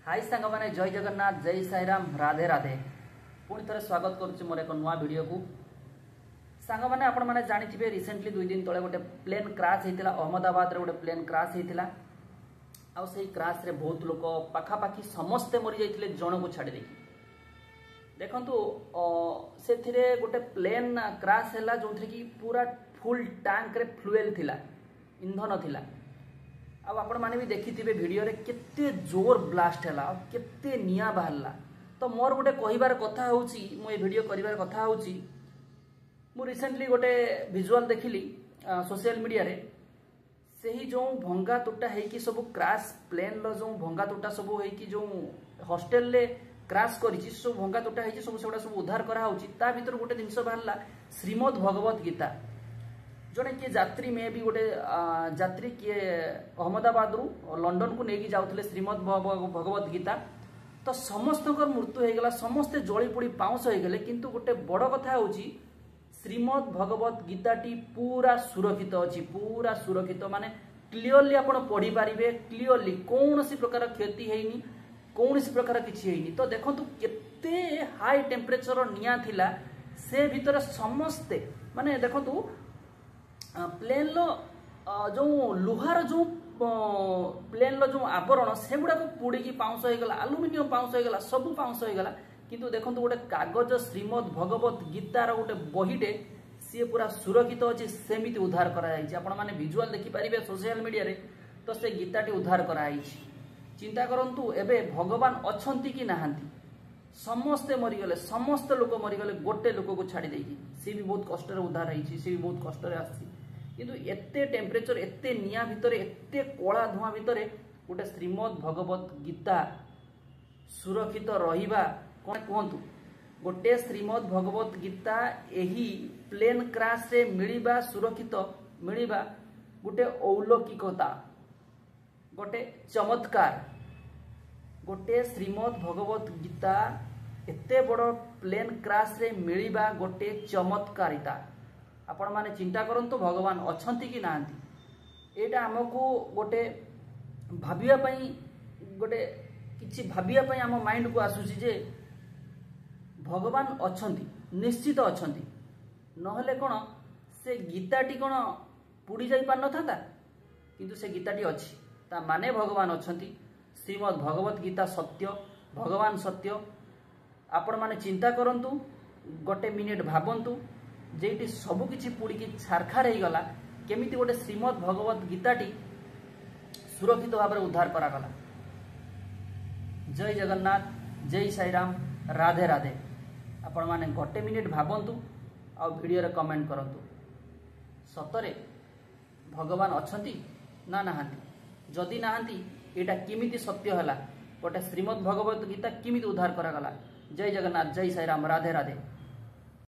High सांग मैंने जय जगन्नाथ जय साईराम राधे राधे पुणी थे स्वागत करुच्ची मोर एक नुआ वीडियो को सांग मैंने आपण मैंने जानी रिसेंटली 2 दिन तले गोटे प्लेन क्राश होता अहमदाबाद रे गोटे प्लेन क्राश होता आई क्राश रे बहुत लोग पाखापाखि समस्ते मरी जाते जन को छाड़ी देखु से गोटे प्लेन क्राश है जो थी कि पूरा फुल टैंक रे फ्लुएल थिला इंधन थिला आपण मैंने भी देखी थे वीडियो रे केते जोर ब्लास्ट है केते निया बाहरला तो मोर गोटे कहबार कथा होची मो ए वीडियो करिवार कथा होची मु रिसेंटली गोटे विजुअल देखिली सोशल मीडिया रे सेही जो भंगा टुटा है कि सब क्राश प्लेन लो जो भंगा टुटा सब है कि जो हॉस्टल ले क्राश करिछि सब भंगा टुटा है सब सेडा सब उद्धार करा होची ता भीतर गोटे जिंस बाहरला श्रीमद् भगवत गीता जड़े किए यात्री में भी गोटे यात्री किए अहमदाबाद रु लंडन को लेकिन जाऊे श्रीमद् भगवत गीता तो समस्त मृत्यु हो गला समस्ते जली पोड़ी पाउंस हो गले किंतु गोटे बड़ कथा होची श्रीमद् भगवत गीताटी पूरा सुरक्षित अच्छी पूरा सुरक्षित माने क्लीयरली आपण पढ़ी पारिबे क्लीयरली कौन सी प्रकार क्षति हैनी कौन सी प्रकार किछि हैनी तो देखंतु केते हाई टेम्परेचर निया थिला से भीतर समस्ते माने देखंतु प्लेन लो जो लुहार जो प्लेन लो जो आवरण से गुड़ा पोड़ी पाउंस हो गला आलुमिनियम पाउंस हो गला सब पाउंस हो गला किंतु देखंतु गोटे कागज श्रीमद् भगवत गीतार गोटे बहीटे सी पूरा सुरक्षित अच्छी सेमिति उद्धार कराई आपण माने विजुअल देखि पारिबे सोशल मीडिया रे तो से गीताटी उद्धार कराई चिंता करंतु एबे भगवान अछंती कि नाहंती समस्ते मरीगले समस्त लोक मरीगले गोटे लोक को छाड़ी देकी सी भी बहुत कष्ट उद्धार होती सी भी बहुत कष्ट आसी किंतु एते टेम्परेचर एते निया भितर एते कला धुआं भितर गोटे श्रीमद् भगवत गीता सुरक्षित रहिबा कोन कहंतु गोटे श्रीमद् भगवत गीता एही प्लेन क्राश रे मिलिबा सुरक्षित मिलिबा गोटे अलौकिकता गोटे चमत्कार गोटे श्रीमद् भगवत गीता एते बड़ प्लेन क्राश रे मिलिबा गोटे चमत्कारिता आपण माने चिंता करंतु भगवान अछंती कि नांती एटा हमकु गोटे भाबिया पई गोटे किछि भाबिया पई हम माइंड को आसुची जे भगवान अछंती निश्चित अछंती नहले कोन से गीताटी कोन पुडी जाई पार नथाता किंतु से गीताटी अछि ता माने भगवान अछंती श्रीमद् भगवत गीता सत्य भगवान सत्य आपण माने चिंता करंतु गोटे मिनिट भाबंतु जेटी सबकि पोड़ी छारखार हो गला केमिति गोटे श्रीमद् भगवत गीताटी सुरक्षित भाव में उद्धार करागला। जय जगन्नाथ जय साईराम राधे राधे आपण माने गोटे मिनिट भाबंतु आ वीडियो रे कमेंट करंतु सतरे भगवान अछंती ना नाहांती जदि नाहांती एटा किमिति सत्य हला गोटे श्रीमद् भगवत गीता किमिति उद्धार करागला। जय जगन्नाथ जय साईराम राधे राधे।